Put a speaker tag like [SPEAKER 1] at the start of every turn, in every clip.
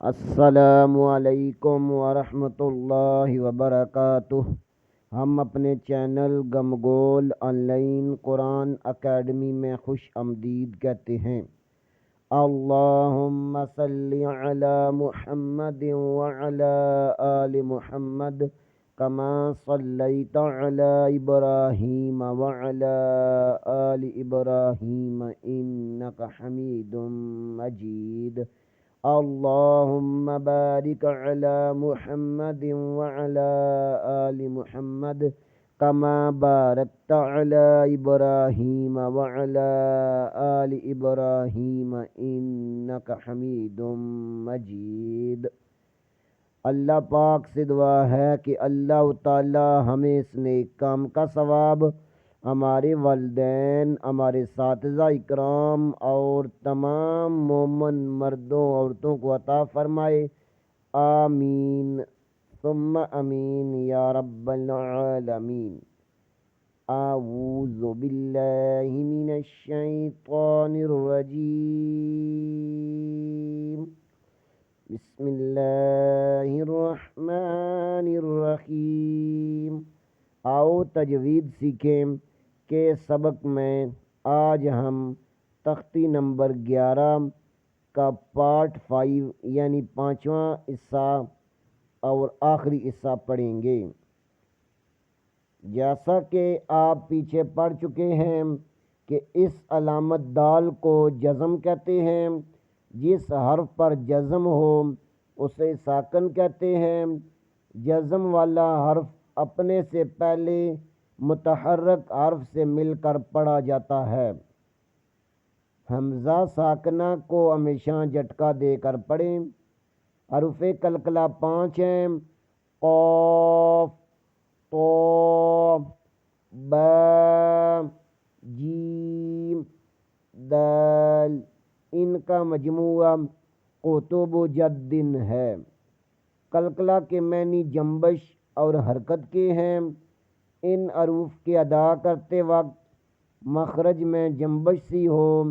[SPEAKER 1] السلام علیکم ورحمۃ اللہ وبرکاتہ۔ ہم اپنے چینل گمگول آن لائن قرآن اکیڈمی میں خوش آمدید کہتے ہیں۔ اللہم صلی علی محمد وعلی آل محمد کما صلیت علی ابراہیم وعلی آل ابراہیم انک حمید مجید۔ اللہم بارک علی محمد وعلی آل محمد کما بارکت علی ابراہیم وعلی آل ابراہیم انک حمید مجید۔ اللہ پاک سے دعا ہے کہ اللہ تعالی ہمیں اس نیک کام کا ثواب ہمارے والدین، ہمارے اساتذہ اکرام اور تمام مومن مردوں عورتوں کو عطا فرمائے، آمین ثم امین یا رب العالمین۔ اعوذ باللہ من الشیطان الرجیم، بسم اللہ الرحمن الرحیم۔ آؤ تجوید سیکھیں کے سبق میں آج ہم تختی نمبر 11 کا پارٹ 5 یعنی 5واں حصہ اور آخری حصہ پڑھیں گے۔ جیسا کہ آپ پیچھے پڑھ چکے ہیں کہ اس علامت دال کو جزم کہتے ہیں، جس حرف پر جزم ہو اسے ساکن کہتے ہیں۔ جزم والا حرف اپنے سے پہلے متحرک حرف سے مل کر پڑھا جاتا ہے۔ حمزہ ساکنہ کو ہمیشہ جھٹکا دے کر پڑھیں۔ حروف قلقلہ 5 ہیں: قاف، طا، با، جیم، دال۔ ان کا مجموعہ قطب جد ہے۔ قلقلہ کے معنی جنبش اور حرکت کے ہیں۔ ان حروف کے ادا کرتے وقت مخرج میں جنبش سی ہو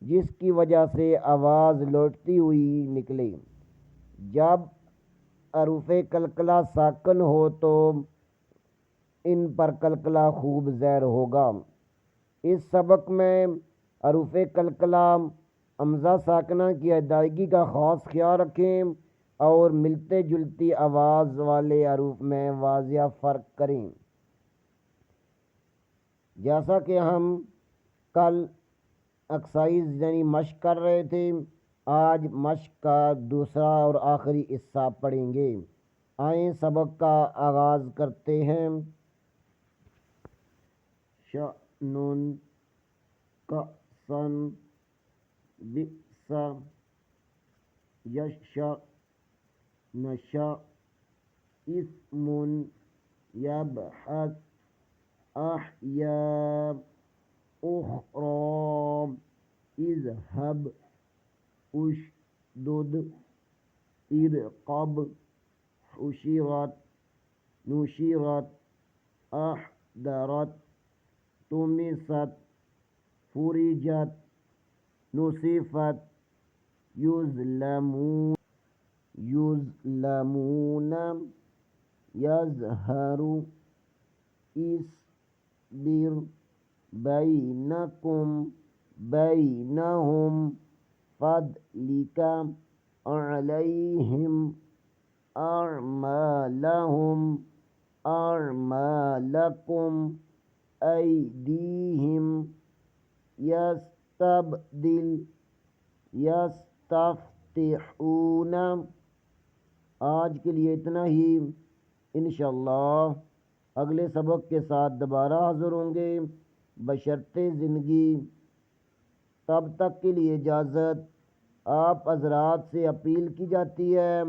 [SPEAKER 1] جس کی وجہ سے آواز لوٹتی ہوئی نکلے۔ جب حروف قلقلہ ساکن ہو تو ان پر قلقلہ خوب زیر ہوگا۔ اس سبق میں حروف قلقلہ حمزہ ساکنہ کی ادائیگی کا خاص خیال رکھیں اور ملتے جلتی آواز والے حروف میں واضح فرق کریں۔ جیسا کہ ہم کل ایکسرسائز یعنی مشق کر رہے تھے، آج مشق کا دوسرا اور آخری حصہ پڑھیں گے۔ آئیں سبق کا آغاز کرتے ہیں۔ شأن، کأسن، بئس، یشاء، نشاء، اسم، یبحث، احیا، اخری، اذهب، اشدد، ارقب، حشرت، نشرت، احضرت، طمست، فرجت، نصفت، یظلمون، یظلمون، یظہر، اصبر، بینکم، بینہم، فضلک، علیہم، اعمالہم، اعمالکم، ایدیہم، یستبدل، یستفتحون۔ آج کے لیے اتنا ہی، انشاءاللہ اگلے سبق کے ساتھ دوبارہ حاضر ہوں گے بشرطِ زندگی۔ تب تک کے لیے اجازت۔ آپ حضرات سے اپیل کی جاتی ہے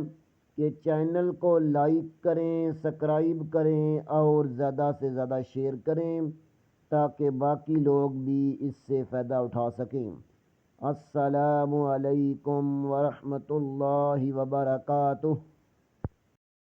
[SPEAKER 1] کہ چینل کو لائک کریں، سبسکرائب کریں اور زیادہ سے زیادہ شیئر کریں تاکہ باقی لوگ بھی اس سے فائدہ اٹھا سکیں۔ السلام علیکم ورحمۃ اللہ وبرکاتہ۔